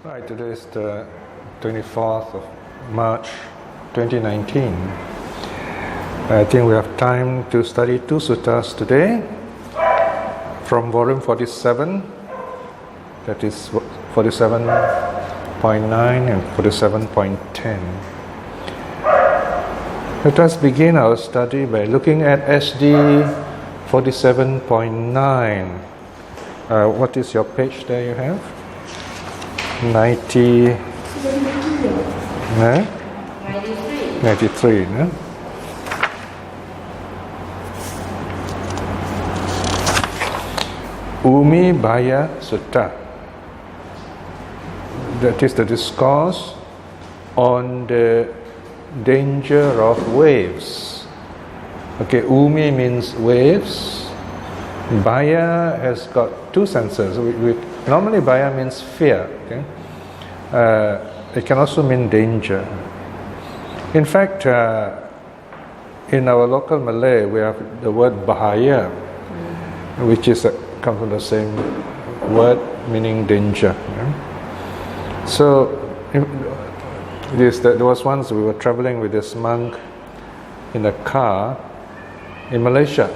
Right, today is the 24th of March 2019. I think we have time to study two suttas today from volume 47, that is 47.9 and 47.10. Let us begin our study by looking at SD 47.9. What is your page there you have? 93, no? Umi Bhaya Sutta. That is the discourse on the danger of waves. Okay, Umi means waves. Bhaya has got two senses. Normally Bhaya means fear. Okay? It can also mean danger. In fact, in our local Malay, we have the word Bahaya, which is comes from the same word meaning danger. Yeah? So, there was once we were traveling with this monk in a car in Malaysia,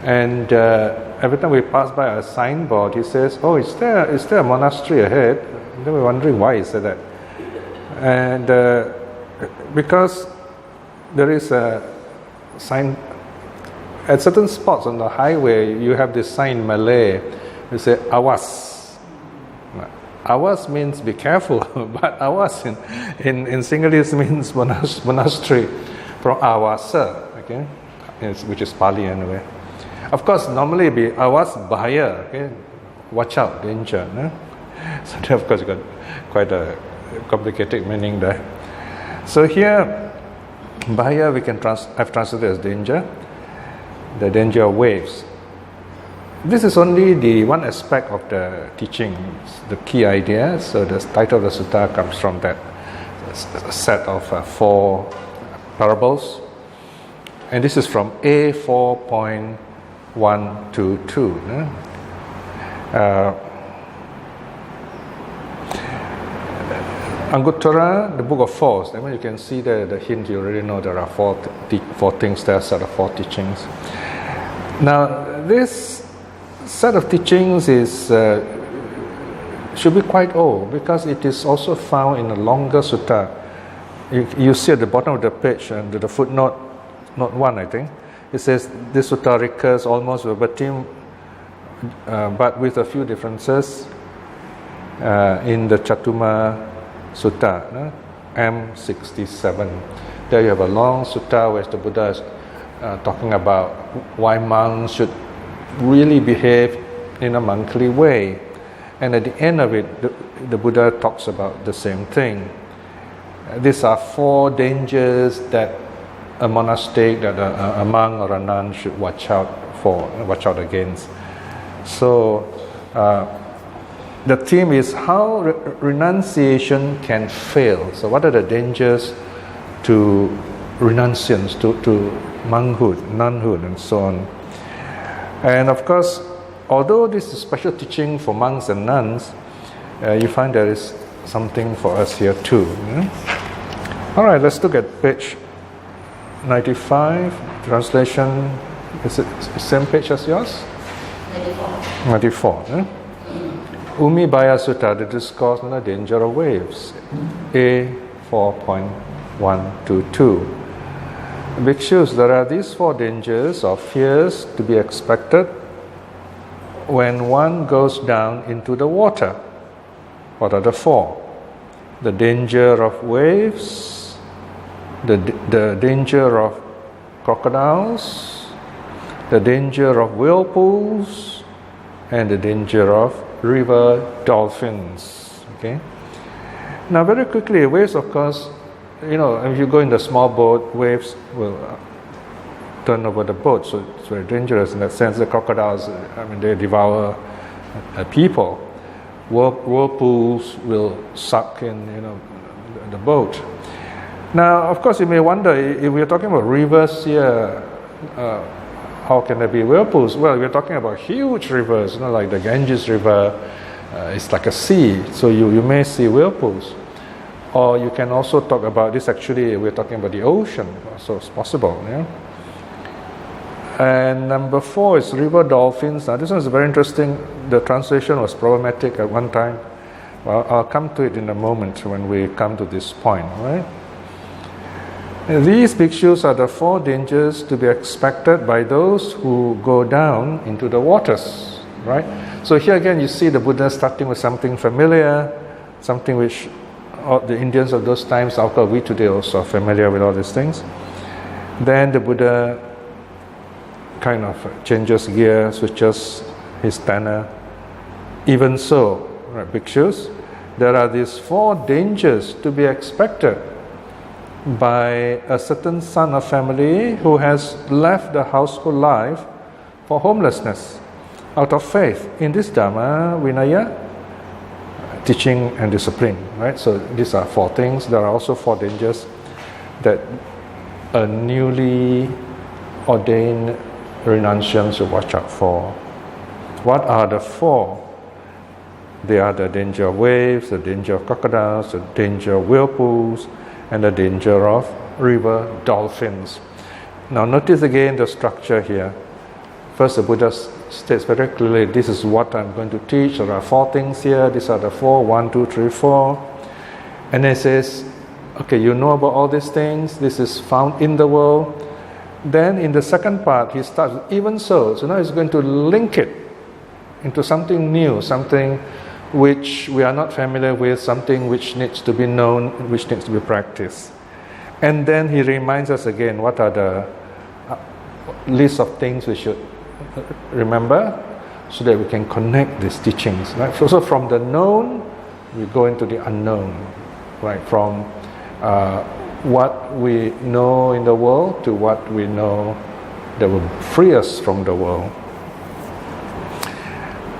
and every time we pass by a signboard, he says, "Oh, is there a monastery ahead?" And then we're wondering why he said that. And because there is a sign at certain spots on the highway, you have this sign in Malay. You say "awas." Awas means be careful, but awas in Sinhalese means monastery from awasa, okay, which is Pali anyway. Of course, normally it be awas bahaya, okay, watch out, danger. No? So there, of course, you got quite a complicated meaning there. So here, bahaya we can have translated as danger, the danger of waves. This is only the one aspect of the teaching, the key idea. So the title of the sutta comes from that set of four parables. And this is from A 4.122. Anguttara, the book of fours. I mean, you can see the hint. You already know there are four things there, set of four teachings. Now, this set of teachings should be quite old because it is also found in a longer sutta. You see at the bottom of the page, under the footnote, note 1, I think, it says this sutta recurs almost verbatim, but with a few differences in the Chattuma Sutta, M67. There you have a long sutta where the Buddha is talking about why monks should really behave in a monkly way. And at the end of it, the Buddha talks about the same thing. These are four dangers that a monastic, that a monk or a nun should watch out against. So the theme is how renunciation can fail. So what are the dangers to renunciants, to monkhood, nunhood, and so on. And of course, although this is special teaching for monks and nuns, you find there is something for us here too. Yeah? All right, let's look at page 95. Translation, is it the same page as yours? 94. Yeah? Umi Bhaya Sutta, the discourse on the danger of waves. A 4.122. Bhikshus, there are these four dangers or fears to be expected when one goes down into the water. What are the four? The danger of waves, the danger of crocodiles, the danger of whirlpools, and the danger of river dolphins. Okay. Now, very quickly, waves, of course. You know, if you go in the small boat, waves will turn over the boat, so it's very dangerous in that sense. The crocodiles, they devour people. Whirlpools will suck in, the boat. Now, of course, you may wonder, if we're talking about rivers here, how can there be whirlpools? Well, we're talking about huge rivers, like the Ganges River, it's like a sea, so you may see whirlpools. Or you can also talk about this, actually we're talking about the ocean, so it's possible. Yeah? And number 4 is river dolphins. Now this one is very interesting. The translation was problematic at one time. Well, I'll come to it in a moment when we come to this point, right? These bhikshus are the 4 dangers to be expected by those who go down into the waters, right? So here again you see the Buddha starting with something familiar, something which the Indians of those times, of course we today also are familiar with all these things. Then the Buddha kind of changes gear, switches his tenor. Even so, right, bhikshus, there are these 4 dangers to be expected by a certain son of family who has left the household life for homelessness out of faith in this Dhamma, Vinaya, teaching and discipline, right? So these are 4 things. There are also 4 dangers that a newly ordained renunciant should watch out for. What are the 4? They are the danger of waves, the danger of crocodiles, the danger of whirlpools, and the danger of river dolphins. Now notice again the structure here. First, the Buddha states very clearly, this is what I'm going to teach. There are 4 things here. These are the 4, 1, 2, 3, 4. And then he says, okay, you know about all these things. This is found in the world. Then in the second part, he starts, even so. So now he's going to link it into something new, something which we are not familiar with, something which needs to be known, which needs to be practiced. And then he reminds us again what are the list of things we should remember so that we can connect these teachings. Right? So from the known, we go into the unknown. Right? From what we know in the world to what we know that will free us from the world.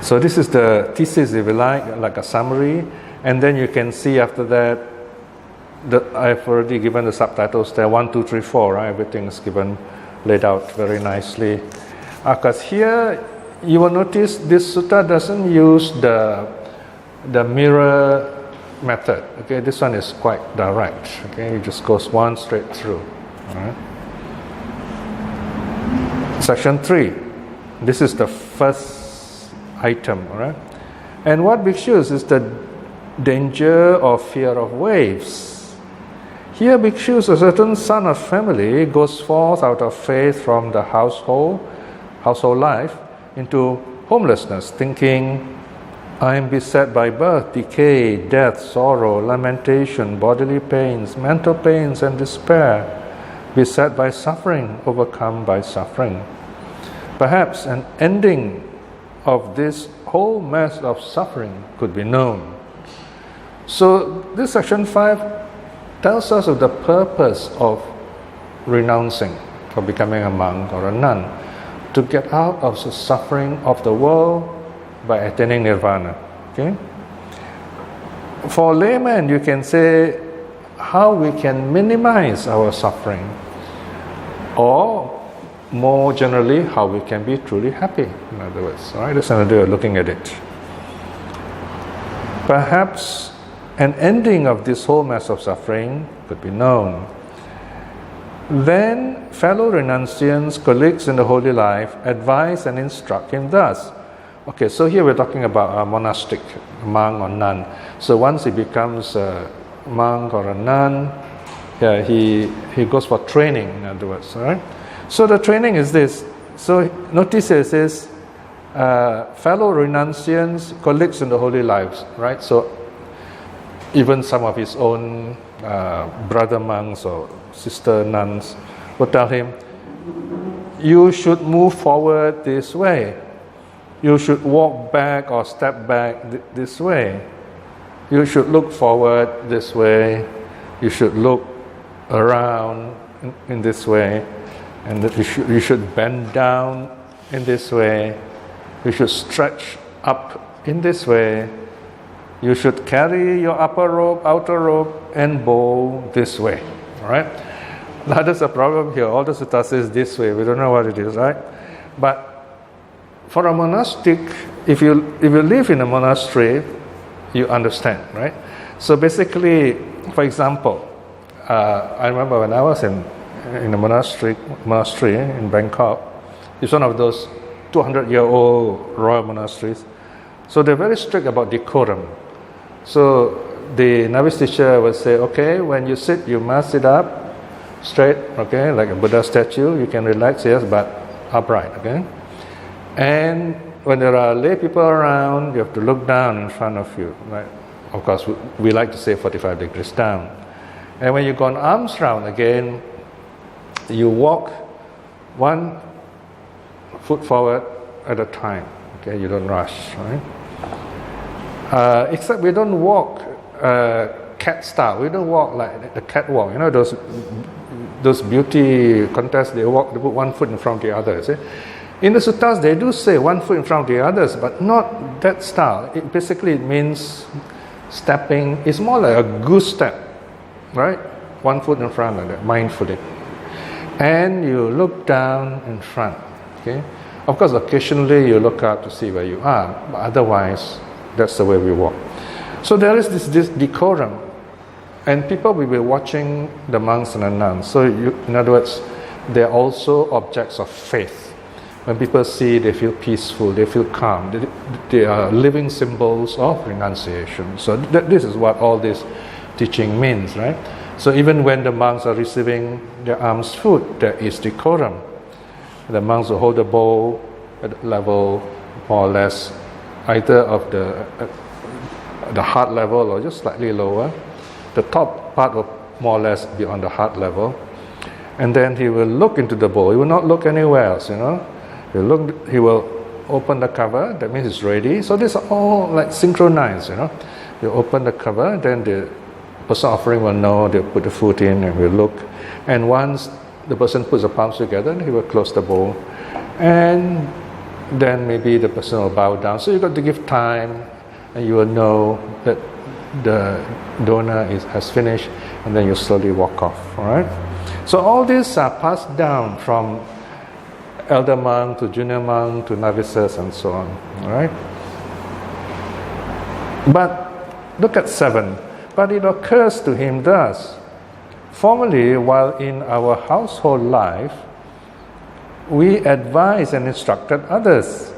So this is the thesis, if you like a summary, and then you can see after that, I've already given the subtitles there, 1, 2, 3, 4, right? Everything is given, laid out very nicely. Because here, you will notice this sutta doesn't use the mirror method. Okay, this one is quite direct. Okay, it just goes one straight through. All right. Section 3. This is the first item, all right? And what bhikshus is the danger or fear of waves. Here bhikshus, a certain son of family, goes forth out of faith from the household life into homelessness, thinking, I am beset by birth, decay, death, sorrow, lamentation, bodily pains, mental pains and despair, beset by suffering, overcome by suffering. Perhaps an ending of this whole mass of suffering could be known. So this section 5 tells us of the purpose of renouncing, of becoming a monk or a nun, to get out of the suffering of the world by attaining nirvana. Okay? For laymen, you can say how we can minimize our suffering, or more generally, how we can be truly happy, in other words. All right, that's another way of looking at it. Perhaps an ending of this whole mass of suffering could be known. Then fellow renunciants, colleagues in the holy life, advise and instruct him thus. Okay, so here we're talking about a monastic, monk or nun. So once he becomes a monk or a nun, he goes for training, in other words. All right? So the training is this. So notice it says, fellow renunciants, colleagues in the holy lives, right? So even some of his own brother monks or sister nuns will tell him, you should move forward this way. You should walk back or step back this way. You should look forward this way. You should look around in this way. And that you should bend down in this way. You should stretch up in this way. You should carry your upper robe, outer robe, and bow this way. All right? Now there's a problem here. All the sutta says this way. We don't know what it is, right? But for a monastic, if you live in a monastery, you understand, right? So basically, for example, I remember when I was in a monastery in Bangkok. It's one of those 200-year-old royal monasteries. So they're very strict about decorum. So the novice teacher would say, okay, when you sit, you must sit up straight, okay, like a Buddha statue. You can relax, yes, but upright, okay? And when there are lay people around, you have to look down in front of you, right? Of course, we like to say 45 degrees down. And when you go on arms round again, you walk 1 foot forward at a time, okay? You don't rush, right? Except we don't walk cat style. We don't walk like the catwalk. You know those beauty contests. They put 1 foot in front of the other. See? In the suttas, they do say 1 foot in front of the others, but not that style. It basically means stepping. It's more like a goose step, right? 1 foot in front of that, mindfully. And you look down in front, okay? Of course, occasionally you look up to see where you are, but otherwise, that's the way we walk. So there is this decorum, and people will be watching the monks and the nuns. So in other words, they're also objects of faith. When people see, they feel peaceful, they feel calm. They are living symbols of renunciation. So this is what all this teaching means, right? So even when the monks are receiving their alms food, there is decorum. The monks will hold the bowl at the level more or less either of the heart level or just slightly lower. The top part will more or less be on the heart level. And then he will look into the bowl. He will not look anywhere else, you know. He will open the cover, that means it's ready. So these are all like synchronized, you know. You open the cover, then the person offering will know, they'll put the food in and will look. And once the person puts the palms together, he will close the bowl. And then maybe the person will bow down. So you've got to give time, and you will know that the donor has finished, and then you slowly walk off, all right? So all these are passed down from elder monk to junior monk to novices and so on, all right? But look at 7. But it occurs to him thus: formerly, while in our household life, we advised and instructed others.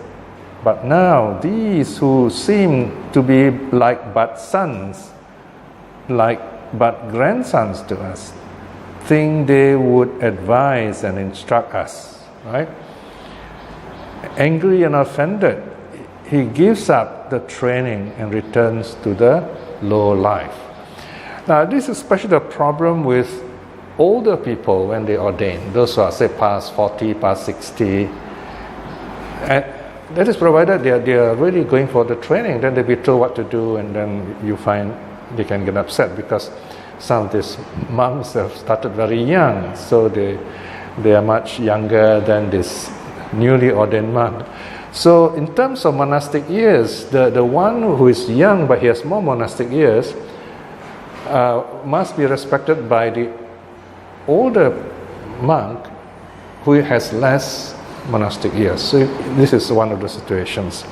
But now, these who seem to be like but sons, like but grandsons to us, think they would advise and instruct us, right? Angry and offended, he gives up the training and returns to the low life. Now, this is especially the problem with older people when they ordain, those who are, say, past 40, past 60. And that is provided they are really going for the training, then they'll be told what to do, and then you find they can get upset because some of these monks have started very young, so they are much younger than this newly ordained monk. So in terms of monastic years, the one who is young but he has more monastic years must be respected by the older monk who has less monastic years. So this is one of the situations.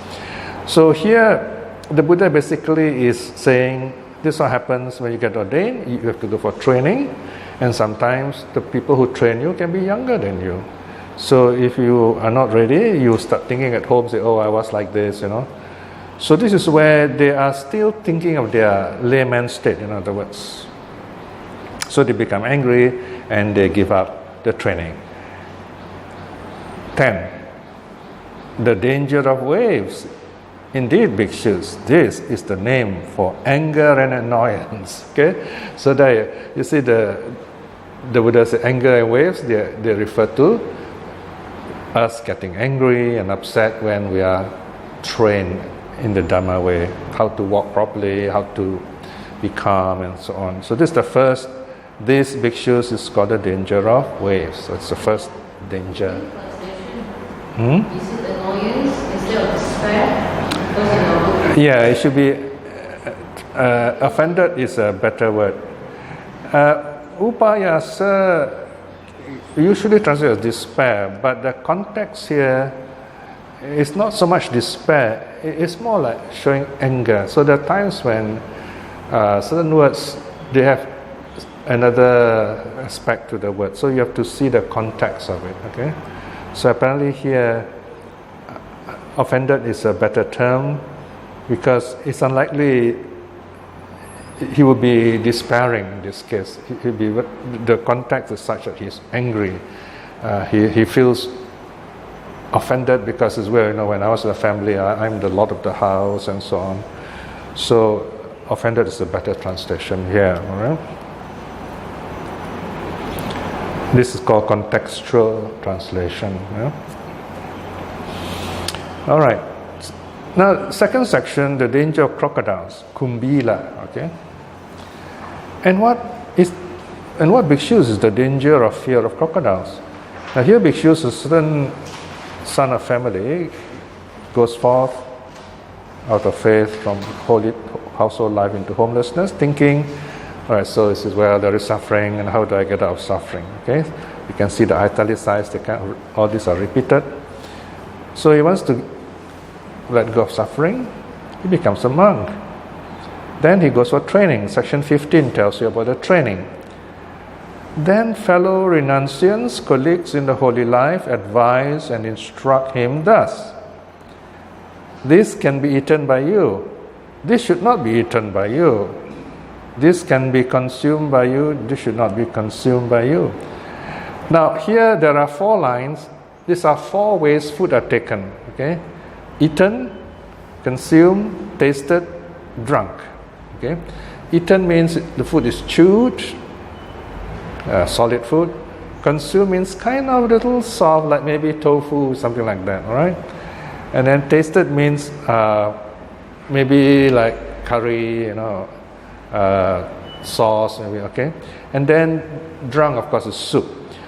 So here the Buddha basically is saying this is what happens when you get ordained. You have to go for training, and sometimes the people who train you can be younger than you. So if you are not ready, you start thinking at home, say, oh, I was like this, you know. So this is where they are still thinking of their layman state, in other words. So they become angry and they give up the training. 10. The danger of waves. Indeed, bhikshus, this is the name for anger and annoyance. Okay, so there you see the Buddha said anger and waves. They refer to us getting angry and upset when we are trained in the Dhamma way, how to walk properly, how to be calm, and so on. So this is the first. This bhikshus is called the danger of waves. So it's the first danger. Is it annoyance instead of despair? Yeah, it should be offended is a better word. Upayasa usually translates as despair, but the context here it's not so much despair, it's more like showing anger. So there are times when certain words, they have another aspect to the word. So you have to see the context of it, okay? So apparently here, offended is a better term because it's unlikely he would be despairing in this case. The context is such that he's angry. He feels offended because it's where, when I was in the family, I'm the lord of the house and so on. So offended is a better translation here, all right? This is called contextual translation. Yeah? All right. Now, second section, the danger of crocodiles, kumbila. Okay. And what bhikshus is the danger or fear of crocodiles? Now, here bhikshus, a certain son of family, goes forth out of faith from holy household life into homelessness, thinking, all right, so this is where there is suffering, and how do I get out of suffering? Okay, you can see the italicized. All these are repeated. So he wants to let go of suffering. He becomes a monk. Then he goes for training. Section 15 tells you about the training. Then fellow renunciants, colleagues in the holy life, advise and instruct him thus: this can be eaten by you. This should not be eaten by you. This can be consumed by you. This should not be consumed by you. Now here there are 4 lines. These are 4 ways food are taken. Okay, eaten, consumed, tasted, drunk. Okay, eaten means the food is chewed, solid food. Consumed means kind of little soft, like maybe tofu, something like that. All right, and then tasted means maybe like curry, sauce, maybe, okay? And then drunk, of course, is soup.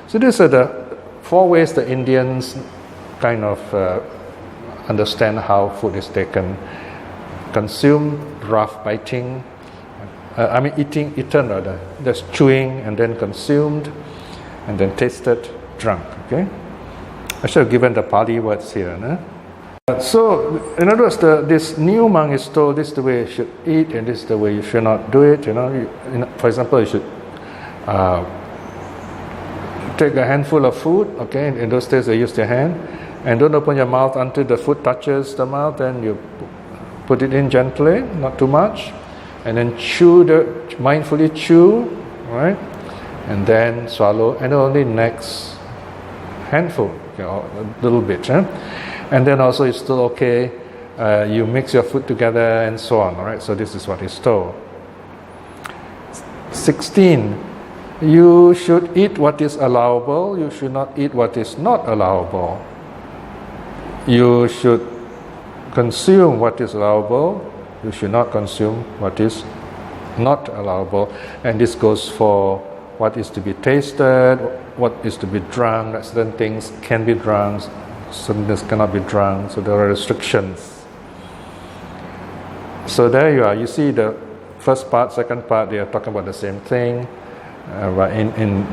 So these are the 4 ways the Indians kind of understand how food is taken. Consumed, rough biting, eaten rather. There's chewing, and then consumed, and then tasted, drunk, okay? I should have given the Pali words here, no? So, in other words, this new monk is told this is the way you should eat and this is the way you should not do it. For example, you should take a handful of food. Okay, in those days they used their hand, and don't open your mouth until the food touches the mouth. Then you put it in gently, not too much, and then mindfully chew, right, and then swallow, and only next handful, a little bit. And then also it's still okay, you mix your food together and so on, all right? So this is what is told. 16, you should eat what is allowable, you should not eat what is not allowable. You should consume what is allowable, you should not consume what is not allowable. And this goes for what is to be tasted, what is to be drunk. Certain things can be drunk, certain things cannot be drunk, so there are restrictions. So there you are. You see the first part, second part, they are talking about the same thing. But in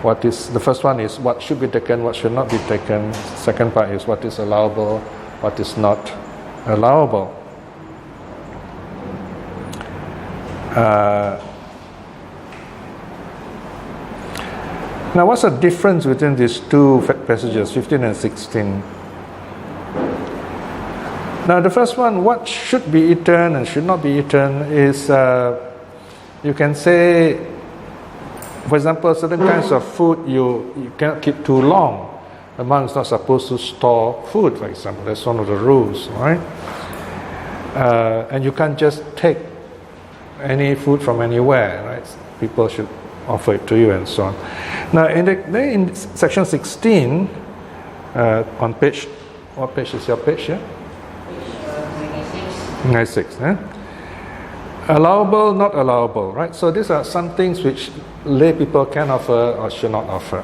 what is the first one is what should be taken, what should not be taken. Second part is what is allowable, what is not allowable. Now, what's the difference between these 2 passages, 15 and 16? Now, the first one, what should be eaten and should not be eaten, is you can say, for example, certain kinds of food you cannot keep too long. A monk is not supposed to store food, for example. That's one of the rules, right? And you can't just take any food from anywhere, right? People should offer it to you and so on. Now, in section 16, on page, what page is your page here? 96. Allowable, not allowable, right? So these are some things which lay people can offer or should not offer.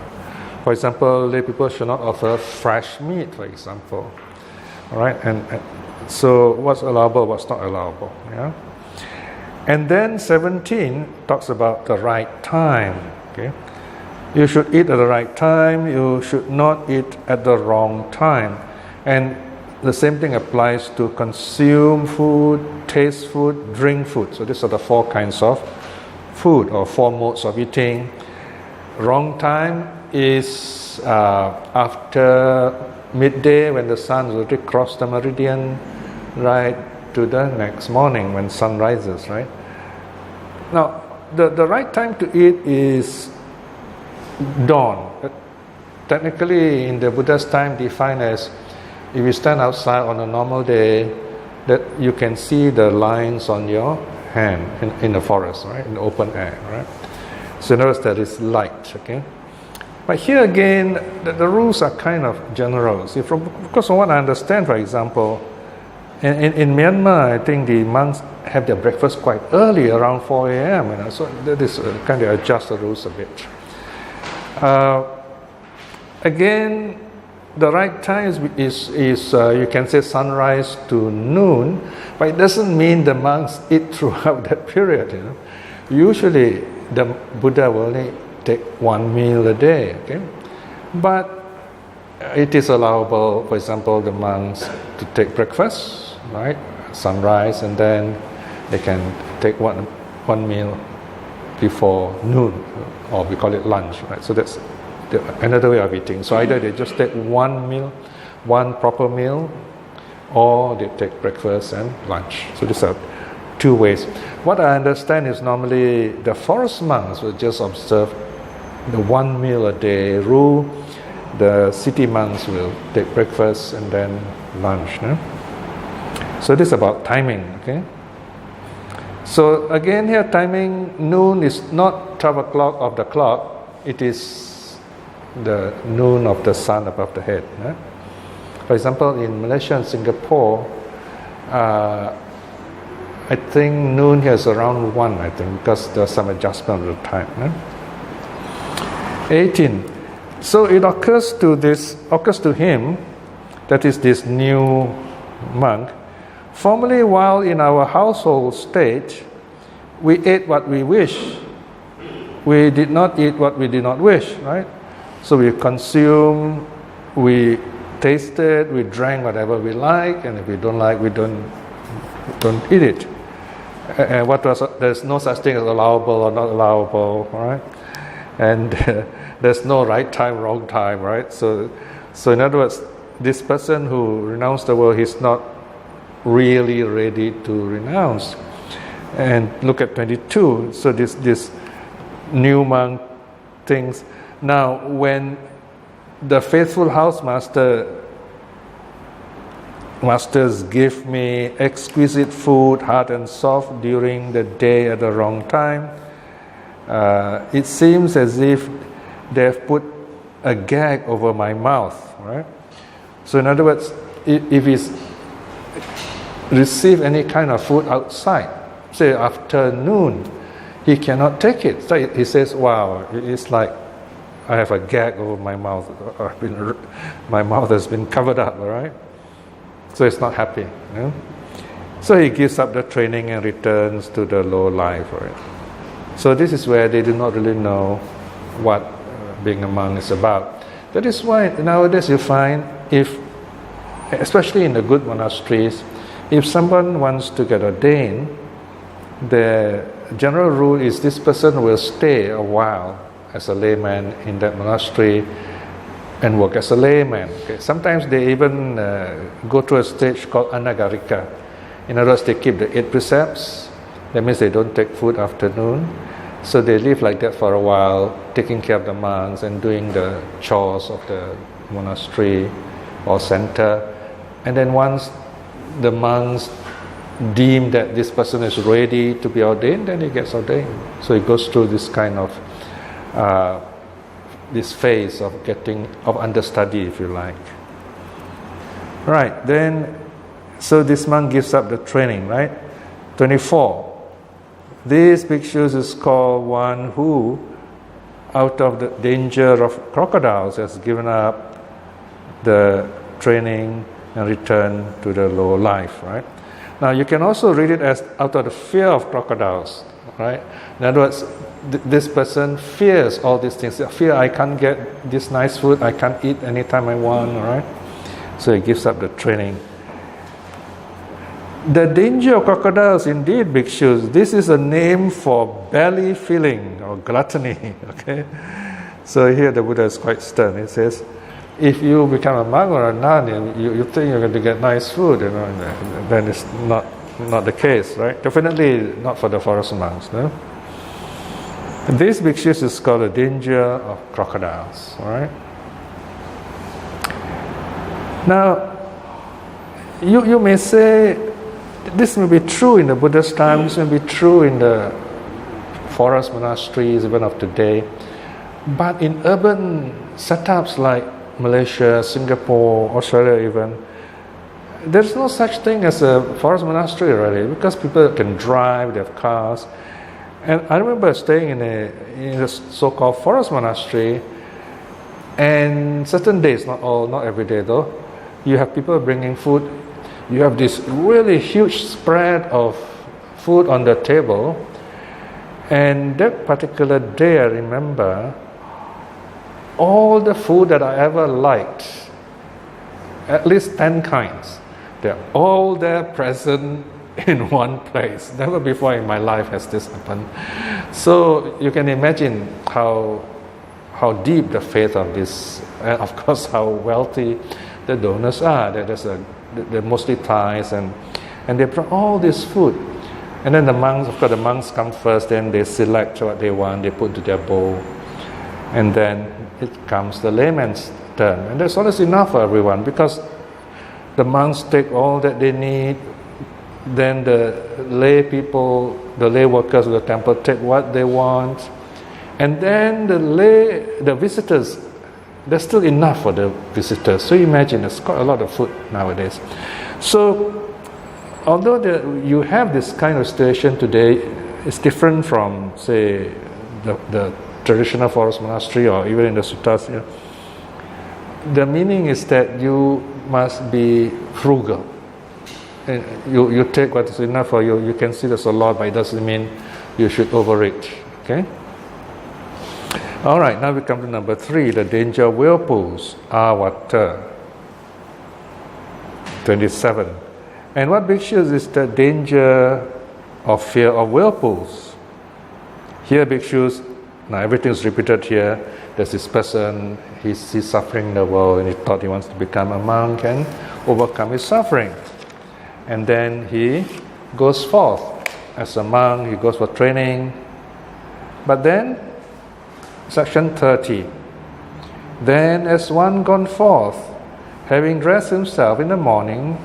For example, lay people should not offer fresh meat, for example. All right, and so what's allowable, what's not allowable, yeah? And then 17 talks about the right time. Okay, you should eat at the right time. You should not eat at the wrong time. And the same thing applies to consume food, taste food, drink food. So these are the 4 kinds of food or 4 modes of eating. Wrong time is after midday when the sun has already crossed the meridian, right, to the next morning when sun rises, right? Now, the right time to eat is dawn. But technically, in the Buddha's time, defined as if you stand outside on a normal day, that you can see the lines on your hand in the forest, right, in the open air, right? So notice that is light, okay? But here again, the rules are kind of general. See, because from what I understand, for example, in Myanmar, I think the monks have their breakfast quite early, around 4 a.m. You know, so that is kind of adjust the rules a bit. Again, the right time is you can say sunrise to noon, but it doesn't mean the monks eat throughout that period. You know, usually the Buddha will only take 1 meal a day. Okay, but it is allowable, for example, the monks to take breakfast, right, sunrise, and then they can take one meal before noon, or we call it lunch, right? So that's another way of eating. So either they just take 1 meal, 1 proper meal, or they take breakfast and lunch. So these are 2 ways. What I understand is normally the forest monks will just observe the 1 meal a day rule. The city monks will take breakfast and then lunch. No? So this is about timing. Okay. So again here, timing, noon is not 12 o'clock of the clock. It is the noon of the sun above the head. No? For example, in Malaysia and Singapore, I think noon here is around 1, I think, because there's some adjustment of the time. No? 18. So it occurs to him, that is this new monk, formerly while in our household state, we ate what we wish. We did not eat what we did not wish, right? So we consume, we tasted, we drank whatever we like, and if we don't like, we don't eat it. And there's no such thing as allowable or not allowable, right? And there's no right time, wrong time, right? So in other words, this person who renounced the world, he's not really ready to renounce. And look at 22. So this new monk thinks, now when the faithful housemaster masters give me exquisite food, hot and soft, during the day at the wrong time, it seems as if they've put a gag over my mouth, right? So in other words, if he's received any kind of food outside, say after noon, he cannot take it. So he says, wow, it's like I have a gag over my mouth. My mouth has been covered up, all right? So he's not happy. You know? So he gives up the training and returns to the low life. Right? So this is where they do not really know what being a monk is about. That is why nowadays you find, especially in the good monasteries, if someone wants to get ordained, the general rule is this person will stay a while as a layman in that monastery and work as a layman. Okay? Sometimes they even go to a stage called anagarika. In other words, they keep the 8 precepts. That means they don't take food after noon. So they live like that for a while, taking care of the monks and doing the chores of the monastery or center. And then once the monks deem that this person is ready to be ordained, then he gets ordained. So he goes through this kind of this phase of understudy, if you like. Right, then, so this monk gives up the training, right? 24. This bhikkhus is called one who, out of the danger of crocodiles, has given up the training and returned to the lower life, right? Now, you can also read it as out of the fear of crocodiles, right? In other words, this person fears all these things. Fear, I can't get this nice food, I can't eat anytime I want, all right? So he gives up the training. The danger of crocodiles, indeed, bhikshus, this is a name for belly filling or gluttony. Okay, so here the Buddha is quite stern. He says, if you become a monk or a nun, you think you're going to get nice food, then it's not the case, right? Definitely not for the forest monks. No? This bhikshus is called the danger of crocodiles. All right. Now, you may say, this may be true in the Buddha's time, this may be true in the forest monasteries even of today, but in urban setups like Malaysia, Singapore, Australia even, there's no such thing as a forest monastery really, because people can drive, they have cars. And I remember staying in a so-called forest monastery, and certain days, not every day though, you have people bringing food. You have this really huge spread of food on the table, and that particular day I remember all the food that I ever liked, at least 10 kinds, they're all there present in one place. Never before in my life has this happened. So you can imagine how deep the faith of this, and of course how wealthy the donors are. They're mostly Thais, and they brought all this food. And then the monks come first, then they select what they want, they put into their bowl. And then it comes the layman's turn. And there's always enough for everyone, because the monks take all that they need, then the lay people, the lay workers of the temple take what they want, and then the visitors, there's still enough for the visitors. So imagine, there's quite a lot of food nowadays. So although you have this kind of situation today, it's different from, say, the traditional forest monastery or even in the suttas. The meaning is that you must be frugal. And you take what is enough for you. You can see there's a lot, but it doesn't mean you should overeat. Okay? All right, now we come to number 3, the danger of whirlpools, avata. 27. And what bhikshus is the danger of fear of whirlpools? Here bhikshus, now everything is repeated here. There's this person, he's suffering in the world, and he thought he wants to become a monk and overcome his suffering. And then he goes forth as a monk, he goes for training. But then, section 30, then as one gone forth, having dressed himself in the morning,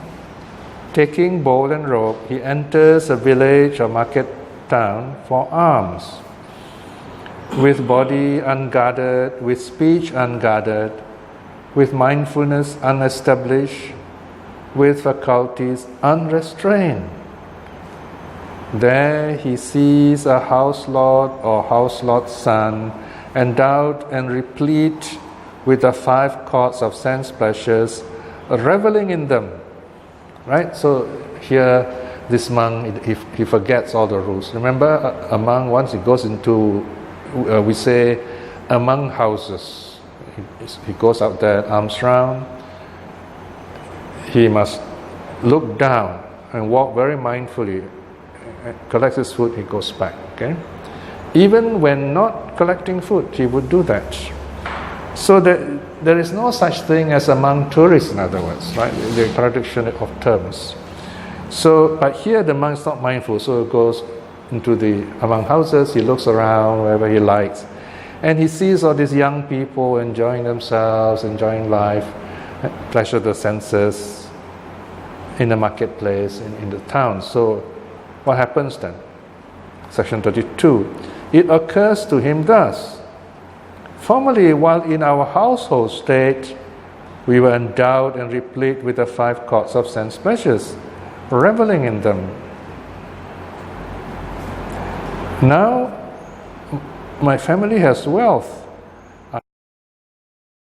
taking bowl and robe, he enters a village or market town for alms. With body unguarded, with speech unguarded, with mindfulness unestablished, with faculties unrestrained. There he sees a house lord or house lord's son, endowed and replete with the 5 cords of sense pleasures, reveling in them. Right? So here, this monk, he forgets all the rules. Remember, a monk, once he goes into, we say, among houses, he goes out there, arms round. He must look down and walk very mindfully, collects his food, he goes back. Okay? Even when not collecting food, he would do that. So there is no such thing as among tourists, in other words, right? The contradiction of terms. So, but here the monk is not mindful, so he goes into among houses, he looks around wherever he likes, and he sees all these young people enjoying themselves, enjoying life, pleasure the senses in the marketplace, in the town. So, what happens then? Section 32. It occurs to him thus: formerly, while in our household state, we were endowed and replete with the 5 cords of sense pleasures, reveling in them. Now, my family has wealth.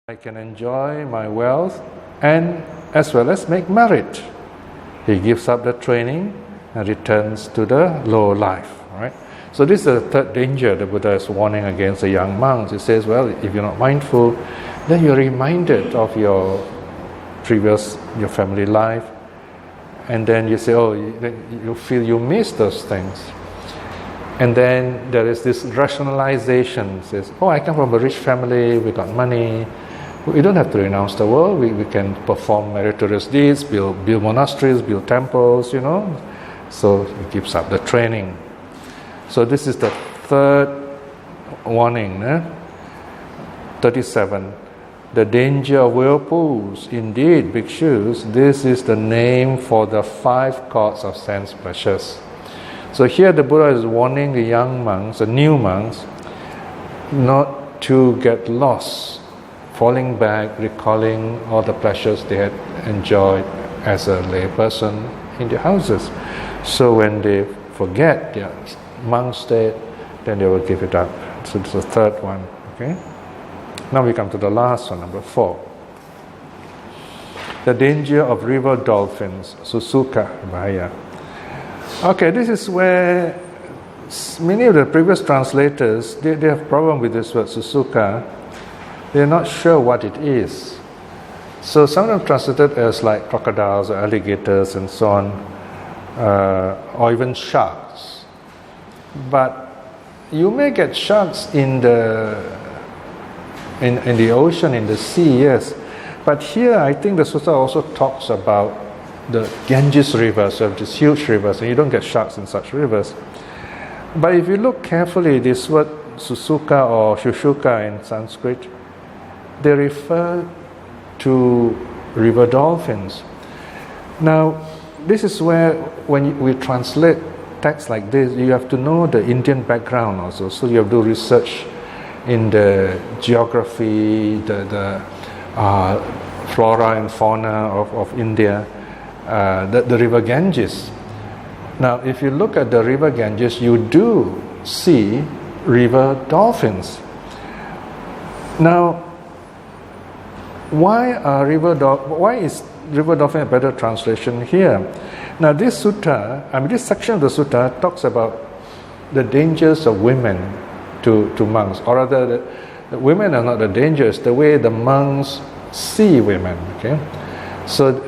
I can enjoy my wealth and as well as make merit. He gives up the training and returns to the low life. Right? So this is the third danger the Buddha is warning against the young monks. He says, well, if you're not mindful, then you're reminded of your previous, your family life. And then you say, oh, you feel you miss those things. And then there is this rationalization, says, oh, I come from a rich family, we got money. We don't have to renounce the world. We can perform meritorious deeds, build monasteries, build temples, So he gives up the training. So this is the third warning. 37. The danger of whirlpools. Indeed, bhikshus, this is the name for the 5 causes of sense pleasures. So here the Buddha is warning the young monks, the new monks, not to get lost, falling back, recalling all the pleasures they had enjoyed as a lay person in their houses. So when they forget their monk state, then they will give it up. So it's the third one. Okay. Now we come to the last one, number 4. The danger of river dolphins, Susuka Bahaya. Okay, this is where many of the previous translators, they have problem with this word Susuka. They're not sure what it is. So some of them translated as like crocodiles or alligators and so on, or even sharks. But you may get sharks in the ocean, in the sea, yes. But here I think the sutta also talks about the Ganges River, so these huge rivers, and you don't get sharks in such rivers. But if you look carefully, this word Susuka or Shushuka in Sanskrit, they refer to river dolphins. Now, this is where when we translate texts like this, you have to know the Indian background also. So you have to do research in the geography, the flora and fauna of India, the river Ganges. Now, if you look at the river Ganges, you do see river dolphins. Now, why is river dolphin a better translation here? Now, this section of the sutta talks about the dangers of women to monks, or rather, the women are not the dangers, the way the monks see women. Okay, so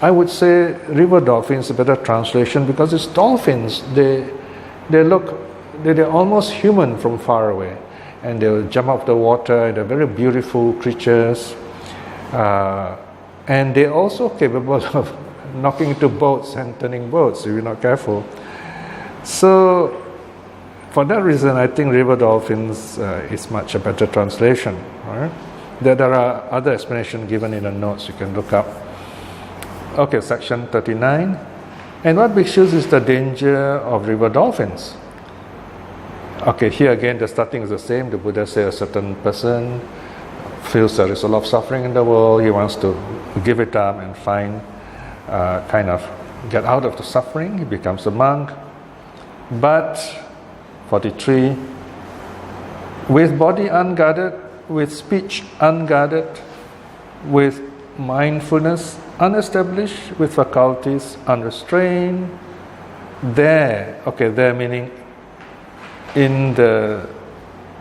I would say river dolphins is a better translation because it's dolphins. They're almost human from far away, and they'll jump out of the water. They're very beautiful creatures, and they're also capable of knocking into boats and turning boats if you're not careful. So, for that reason, I think river dolphins is much a better translation. Right? There are other explanations given in the notes you can look up. Okay, section 39. And what bhikshus is the danger of river dolphins? Okay, here again the starting is the same. The Buddha says a certain person feels there is a lot of suffering in the world. He wants to give it up and find, get out of the suffering. He becomes a monk. But 43, with body unguarded, with speech unguarded, with mindfulness unestablished, with faculties unrestrained, there meaning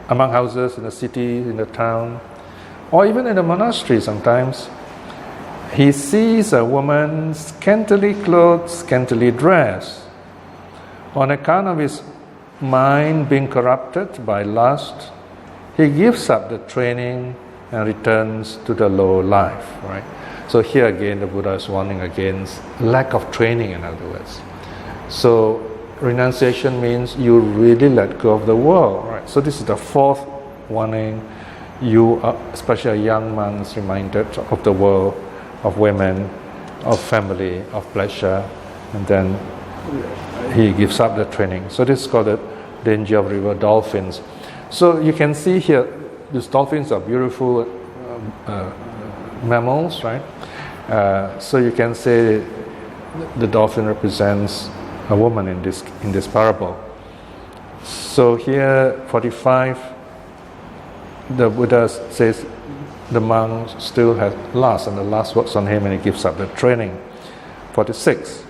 among houses, in the city, in the town, or even in the monastery sometimes, he sees a woman scantily clothed, scantily dressed. On account of his mind being corrupted by lust, he gives up the training and returns to the low life. Right? So here again, the Buddha is warning against lack of training, in other words. So renunciation means you really let go of the world. Right? So this is the fourth warning. You, especially young monks, reminded of the world, of women, of family, of pleasure, and then he gives up the training. So this is called the danger of river dolphins. So you can see here, these dolphins are beautiful mammals, right? So you can say the dolphin represents a woman in this parable. So here, 45, the Buddha says the monk still has lust, and the lust works on him, and he gives up the training. 46.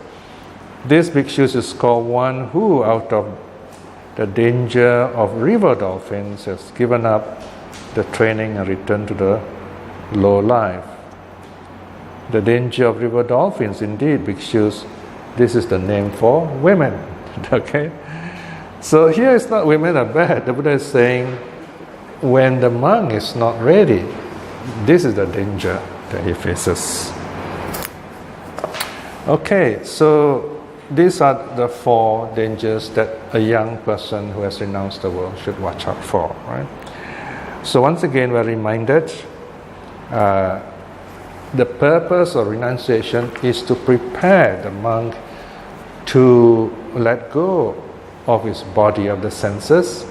This bhikshus is called one who, out of the danger of river dolphins, has given up the training and returned to the low life. The danger of river dolphins, indeed, because this is the name for women. Okay? So here it's not women are bad. The Buddha is saying when the monk is not ready, this is the danger that he faces. Okay, so these are the 4 dangers that a young person who has renounced the world should watch out for, right? So once again, we're reminded the purpose of renunciation is to prepare the monk to let go of his body, of the senses,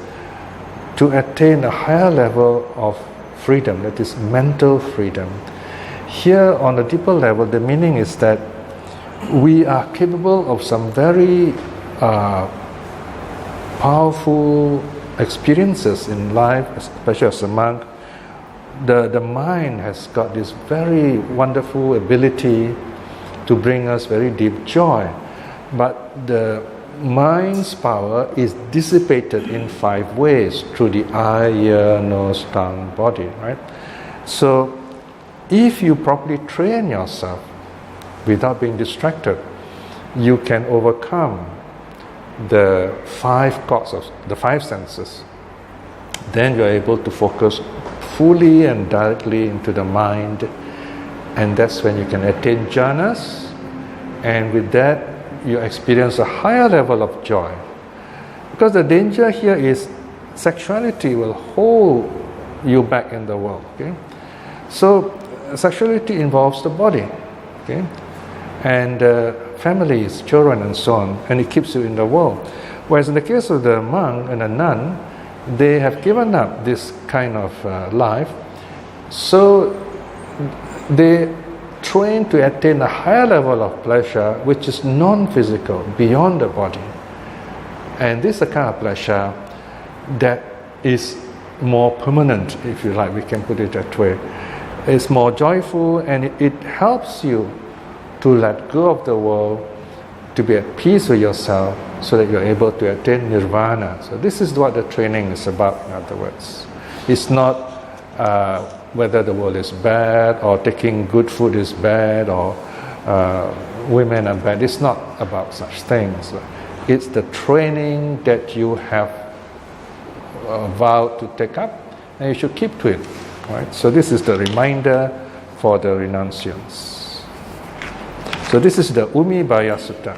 to attain a higher level of freedom, that is mental freedom. Here, on a deeper level, the meaning is that we are capable of some very powerful experiences in life, especially as a monk. The mind has got this very wonderful ability to bring us very deep joy, but the mind's power is dissipated in 5 ways through the eye, ear, nose, tongue, body, right? So if you properly train yourself without being distracted, you can overcome the 5 cords of the 5 senses. Then you are able to focus fully and directly into the mind, and that's when you can attain jhanas, and with that you experience a higher level of joy. Because the danger here is sexuality will hold you back in the world. Okay? So sexuality involves the body, okay? And families, children, and so on, and it keeps you in the world. Whereas in the case of the monk and the nun, they have given up this kind of life, so they train to attain a higher level of pleasure which is non-physical, beyond the body. And this is a kind of pleasure that is more permanent, if you like, we can put it that way. It's more joyful, and it helps you to let go of the world, to be at peace with yourself, so that you're able to attain nirvana. So this is what the training is about, in other words. It's not whether the world is bad, or taking good food is bad, or women are bad. It's not about such things. It's the training that you have vowed to take up, and you should keep to it. Right? So this is the reminder for the renunciants. So this is the Umibaya Sutta.